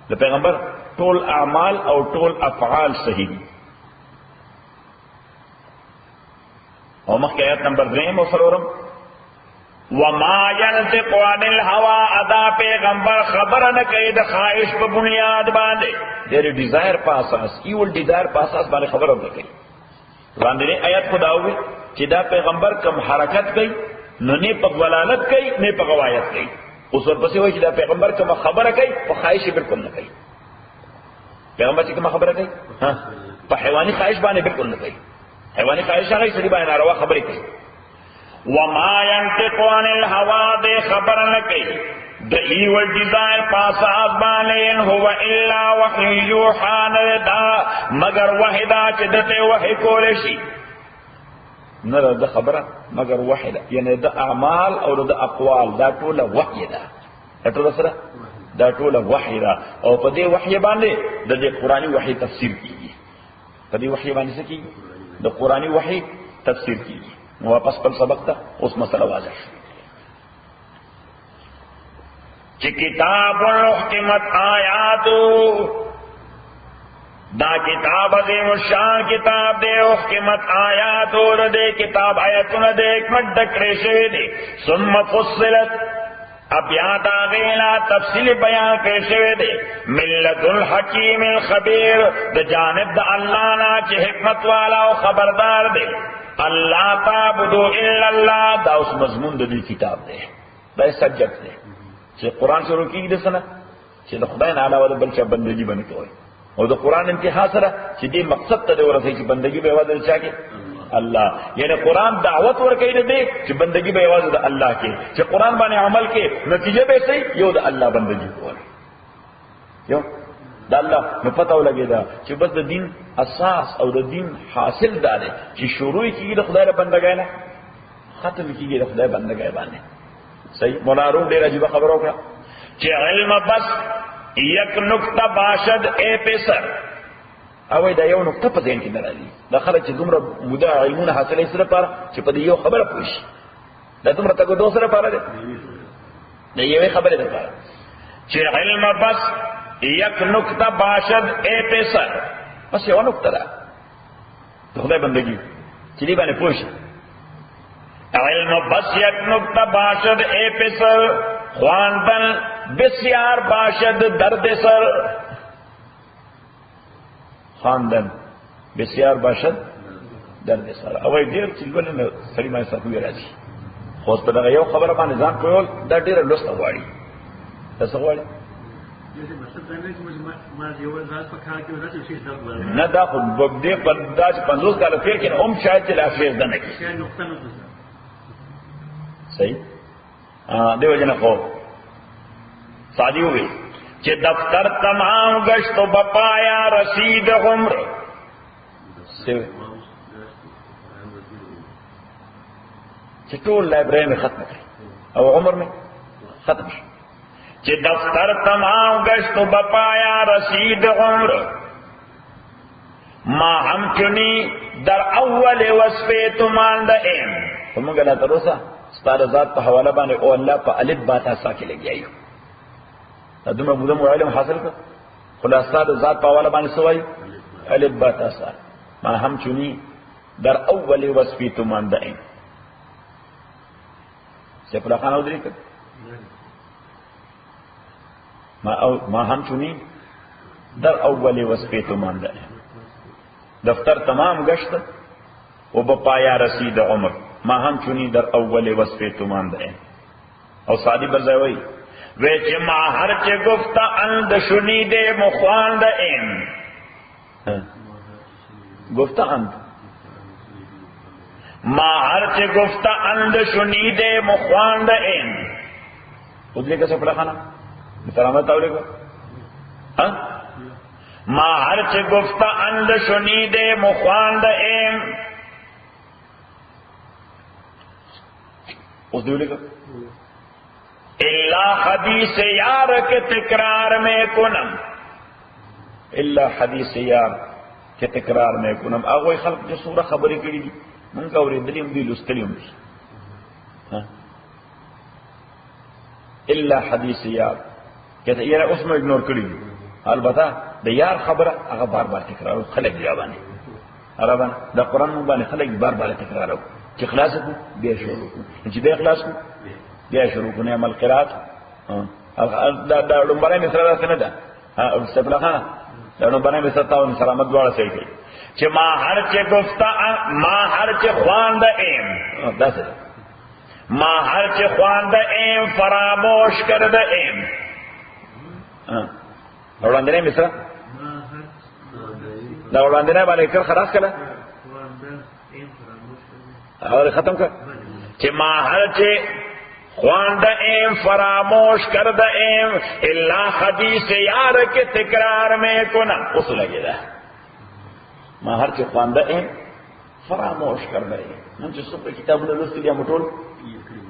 د پیغمبر ټول اعمال او ټول افعال صحیح دي. او مخکې آیت نمبر 3 او 4 وما ينطق عن الهوى ادا پیغمبر خبر نه کوي د خواهش په بنیاد باندې، د ډیزایر په اساس ایول ډیزایر په اساس باندې خبر نه کوي. وړاندې آیت خدا وی چې دا پیغمبر کوم حرکت کوي نو نه په ولالت کوي نه په غوایت کوي. اوس ورپسې وایي چې دا پیغمبر کوم خبره کوي په خواهش بالکل نه کوي. پیغمبر چې کوم خبره کوي په حیواني خواهش باندې بالکل نه کوي. حیواني خواهش هغه سړي باندې ناروا خبرې کوي. وما ينطق عن الهوى دې خبر نه کوي د ایول ډیزایر پاساس باندې هو الا وحی یوحى دا مگر وحدا چې دته وحی کول شي نه ده خبره مگر وحده، یعنی د اعمال او د اقوال دا ټوله وحی ده، دا ټوله سره دا ټوله وحی ده. او په دې وحی باندې د دې قرآني وحی تفسیر کیږي، په دې وحی باندې څه کیږي؟ د قرآني وحی تفسیر کیږي. نو واپس پر سبق ته اوس مسله واضح شو چې کتاب احکمت آیاتو دا کتاب عظیم الشان کتاب دے احکمت آیات اور دے کتاب آیتون دے حکمت دکڑے شوی دے ثم فصلت اب یاد آگینا تفصیل بیان کرے شوی دے ملت الحکیم الخبیر دا جانب دا اللہ نا چی حکمت والا و خبردار دے اللہ تعبدو الا اللہ دا اس مضمون دی کتاب دے دا سبجیکٹ دے چی قرآن شروع کی دے سنا چی دا خدای نعلا و دا بلچہ بندگی بنی کوئی او د قرآن انتها سره چې دې مقصد ته ورسې چې بندگی به یوازې چا کې الله، یعنی قرآن دعوت ورکوي دې چې بندگی به یوازې د الله کې، چې قرآن باندې عمل کې نتیجه به صحیح یو د الله بندگی کول یو د الله. نو پته ولګی دا چې بس د دین اساس او د دین حاصل دا دی چې شروع کیږي د خدای له بندګۍ نه ختم کیږي د خدای بندګۍ باندې. صحیح. مولانا روم ډېر عجیب خبر وکړه چې علم بس یک نقطه باشد اے پیسر او دا یو نقطه په ذهن کې نه راځي. دا خلک چې دومره موده علمونه حاصلې سره پاره چې په دې یو خبره پوه شي، دا دومره تګو دوه سره پاره ده د یوې خبرې لپاره چې علم بس یک نقطه باشد اے پیسر، بس یو نقطه ده د خدای بندګي چې دې باندې پوه شي. علم بس یک نقطه باشد اے پیسر خواندن بسیار باشد درد سر، خواندن بسیار باشد درد سر. او ډیر چې ولنه سړی ما ساتوي راځي خو په دغه یو خبره باندې ځان کول دا ډیره لوسته غواړي. تاسو غواړئ جیسے مطلب کرنے چې ما یو ځای په کار کې ورته شي دا نه دا خو دې په داس 50 کال تیر کې هم شاید چې لاخیر ده نه کی شاید نقطه نه ده صحیح دیو جن خو سادی ہوئی چې دفتر تمام گشت و بپایا رسید عمر چې ټول لایبرری میں ختم کړي او عمر میں ختم شي چې دفتر تمام گشت و بپایا رسید عمر ما هم چنی در اول وصف تماند ایم تو موږ لا تر اوسه ستاره ذات په حواله باندې او الله په الف با تا ساکه لګیایو دغه مودم علم حاصل کړ خلاصه د ذات په حواله باندې سوای الف با تا سا ما هم چنی در اول وصف تماند ایم سیف الله خان اودری کړ ما هم چنی در اول وصف تماند ایم دفتر تمام گشت و بپایا رسید عمر ما هم چنی در اول وصف تماند ایم او سعدی برزاوی ویچ ما هر چه گفتا اند شنید مخواند ایم گفتا اند ما هر چه گفتا اند شنید مخواند ایم ادلی کا سفر خانا سلامت تاولی کو ما هر چه گفتا اند شنید مخواند ایم اس دیولی کو اللہ حدیث یار کے تکرار میں کنم اللہ حدیث یار کے تکرار میں کنم اگوی خلق جو سورہ خبری کری دی من کا اوریدلیم دی لستلیم دی اللہ حدیث یار کہتا یہ اس میں اگنور کری دی البتہ دا یار خبره هغه بار بار تکرارو خلق بیا باندې عربان دا قران باندې خلق بار بار تکرارو چې خلاص کو بیا شروع کو چې بیا خلاص کو بیا شروع کو نعمل قرات دا لومبره مثال څنګه ده استفلا خان دا لومبره مثال تاو سلامت دواړه صحیح کړي چې ما هر چې گفتا ما هر چې خواند ایم دا څه ما هر چې خواند ایم فراموش کرده ایم وړاندې مصر دا وړاندې باندې کړ خلاص کړه اور ختم کړ چې ما هر چې خواند ایم فراموش کرده ایم الا حدیث یار کے تکرار میں کنا اس لگے دا ما هر چې خواند ایم فراموش کرده ایم نن چې څوک کتابونه لوستي دي مټول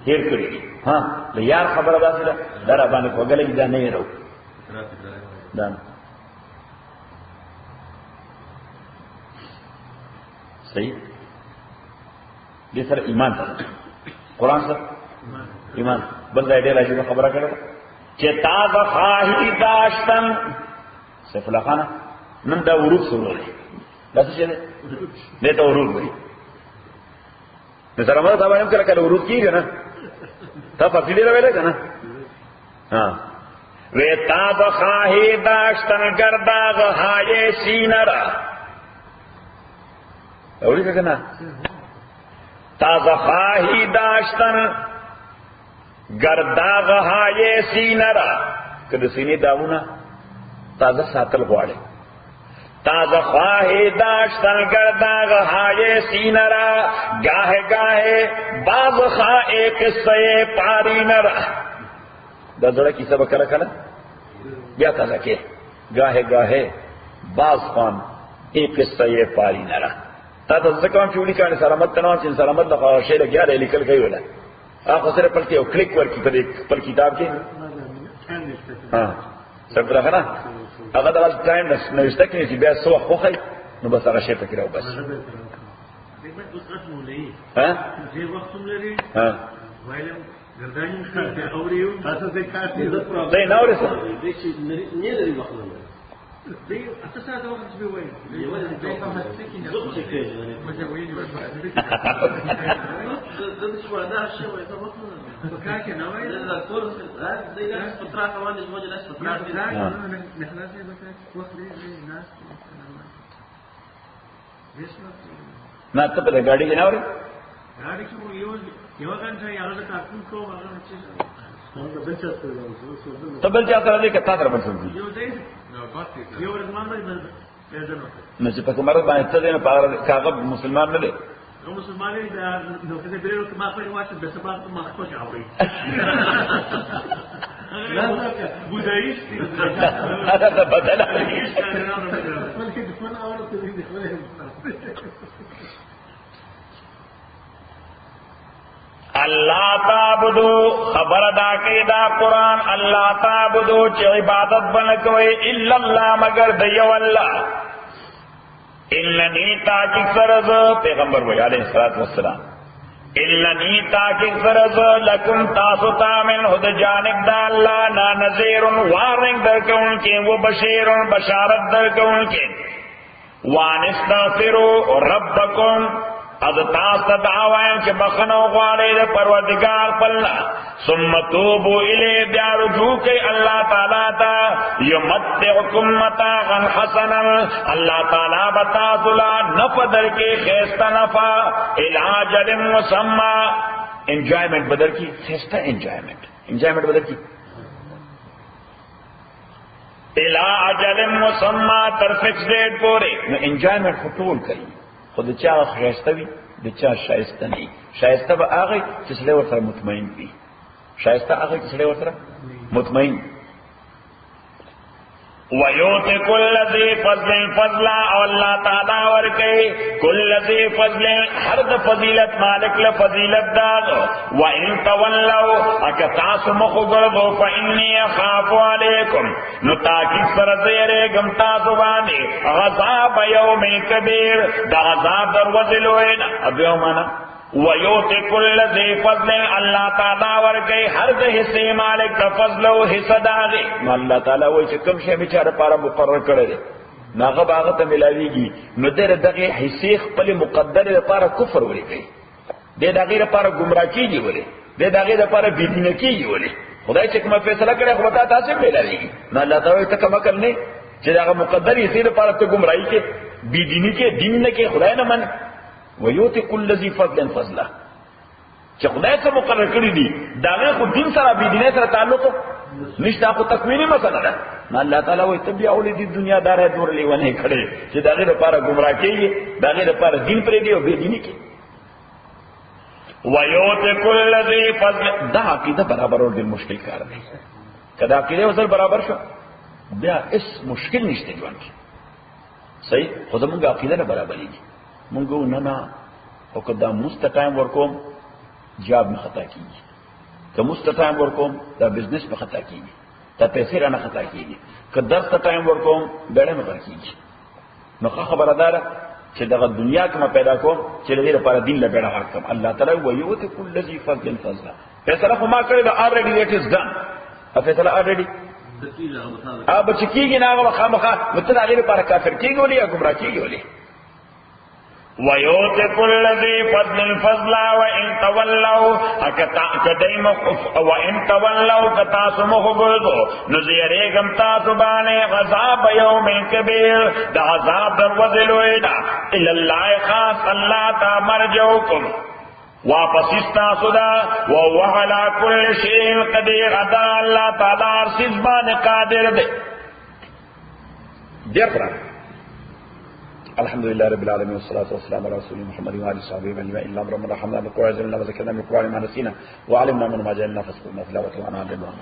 هیر کړی ها د یار خبره داسې ده در باندې کوګلې دا نه یې دان صحیح دې سره ایمان سره قرآن سره ایمان بل ځای ډېر عجیبه خبره کړه چې تا به خواهی داشتن سیف الله خان نن دا ورود سره دی دا څه دی دې ته ورود وایي د سره مده تا باندې کله ورود کیږي نه تا په دې راوړل کنه ها وے تاب خواہی داشتن گرداغ ہائے سینرا اولی کا کہنا تاب خواہی داشتن گرداغ ہائے سینرا کدو سینی داونا تازہ ساتل غواڑے تازہ خواہی داشتن گرداغ ہائے سینرا گاہے گاہے باز خواہ قصے پاری نرا دا زړه کیسه به کله کله بیا تازه کې گاهه گاهه باز خان ایک قصه یې پاری نه را تا ته ځکه چې ولي کانه سلامت تنو چې سلامت د خواشه لګیا دی لیکل کوي ولا هغه سره پلکی او کلیک ورکی په خپل کتاب کې ها څنګه راغله هغه د ټایم نشته کې چې بیا سو خوخی نو بس هغه شی فکر او بس ها دې وخت لري ها وایلم گردانی خاطر اوریو تاسو څه کاټي د پروګرام نه اورسه دې چې نه لري وخت نه دې تاسو دا وخت به وایي یو دې په هڅه کې نه څه کوي مته وایي د دې شو دا شی وایي په وخت نه وکړه کې نه وایي دا ټول دې لاس پترا کوان دې موږ لاس پترا دې نه خلاصې وخت دې ناس نه ته په gaadi کې نه اوري gaadi کې یو غنټه یو د کارتون کو هغه چې ته بل چا سره دې کته تر بل څه یو ځای یو ورځ ما نه چې په کومه باندې ته دې نه پاره کاغذ مسلمان نه دی نو مسلمانې دا نو کله بیرو ته ما په واټ د سبا ته ما خوښ اوري بودایست هذا بدل اللہ تعبدو خبر دا کی دا قرآن اللہ تعبدو چی عبادت بنکوئی الا اللہ مگر دیو اللہ اننی تاکی سرز پیغمبر وی علیہ السلام اننی تاکی سرز لکم تاسو تامن خود جانب دا اللہ نا نذیر وارنگ درکون کی و بشیر بشارت درکون کی وانستغفروا ربکم از تاس دعوائیں کہ بخنو غوارے دے پروردگار پلنا ثم توبو الی بیا رجوع کی اللہ تعالیٰ تا یمتعکم متاعا حسنا اللہ تعالیٰ بتاسلا نفع در کے خیستہ نفع الاجل مسمى انجوائمنٹ بدر کی خیستہ انجوائمنٹ بدر کی الاجل مسمى تر فکس ڈیٹ پورے انجوائمنٹ خطول کری خود چا خیسته وي د چا شایسته نه شایسته به هغه چې سړی ورسره مطمئن وي شایسته هغه چې سړی ورسره مطمئن وَيُؤْتِ كُلَّ ذِي فَضْلٍ فَضْلًا او اللہ تعالی ورکي كُلَّ ذِي فَضْلٍ ہر د فضیلت مالک له فضیلت داغ وَإِن تَوَلَّوْا اَكَتَاسُ مُخُبَرْضُ فَإِنِّي أَخَافُ عَلَيْكُمْ نُتَاكِدْ سَرَزِيرِ گمتاسو باندې غضاب یوم کبیر دا غضاب دروازلوین ابیو مانا وَيُؤْتِ كُلَّ ذِي فَضْلٍ اللہ تعالی ورکي ہر د حصے مالک د فضل او حصہ داغي نو اللہ تعالی وایي چې کوم شی بیچاره پاره مقرر کړی دی ناغه باغه ته ملاویږي نو دغه حصے خپل مقدر لپاره کفر ولیکي دغه لپاره گمراه کیږي ولې دغه لپاره بيدینه کیږي ولې خدای چې کومه فیصله کړي خو ته تاسو ملاویږي نو الله تعالی ته کوم کړ نه چې دغه مقدر یې سره لپاره ته گمراهی کې بيدینه کې دین نه کې خدای نه من وَيُؤْتِ كُلَّ ذِي فَضْلٍ فَضْلًا چې خدای څه مقرر کړی دي دا خو دین سره بي دینه سره تعلق نشته خو تکوینی مسله ده نه الله تعالی وایي ته بیا ولې د دنیا دار دور لیونه کړي چې داغه لپاره گمراه کیږي داغه لپاره دین پرې دی او بي دینی کې وَيُؤْتِ كُلَّ ذِي فَضْلٍ دا عقیده برابر اور دل مشکل کار دی کدا عقیده وزر برابر شو بیا اس مشکل نشته ژوند کې صحیح خو زموږ عقیده نه برابرېږي مونږ نه او کدا مستقیم ورکوم جواب نه خطا کیږي که مستقیم ورکوم دا بزنس په خطا کیږي دا پیسې را نه خطا کیږي که درس ټایم ورکوم ډېر نه کیږي نو خبردار چې دغه دنیا کې ما پیدا کوم چې لري لپاره دین له بیره حکم الله تعالی ویوت کل ذی فضل فضلا فیصله خو ما کړی دا already it is done فیصله already اب چې کیږي نه هغه خامخا متل هغه لپاره کافر کیږي ولې یا گمراه کیږي ولې وَيُؤْتِ كُلَّ ذِي فَضْلٍ فَضْلًا وَإِن تَوَلَّوْا وَإِن تَوَلَّوْا كَتَاسُ مُخْبِرْضُ نُزِيرِكُمْ تَاسُ بَانِي غَضَابَ يَوْمٍ كَبِيرٍ دا عذاب دروازلویدا إِلَى اللَّهِ خاص اللہ تا مرجعكم واپس استاسو دا وَهُوَ عَلَى كُلِّ شَيْءٍ قَدِيرٌ ادا اللہ تعالی ہر چیز باندې قادر دی دیکھنا الحمد لله رب العالمين والصلاة والسلام على رسول محمد وعلى آله وصحبه أجمعين اللهم ربنا رحمنا بقوة لنا وذكرنا من قوة ما نسينا وعلمنا من ما جهلنا فاذكرنا في الآخرة وأنا عند الله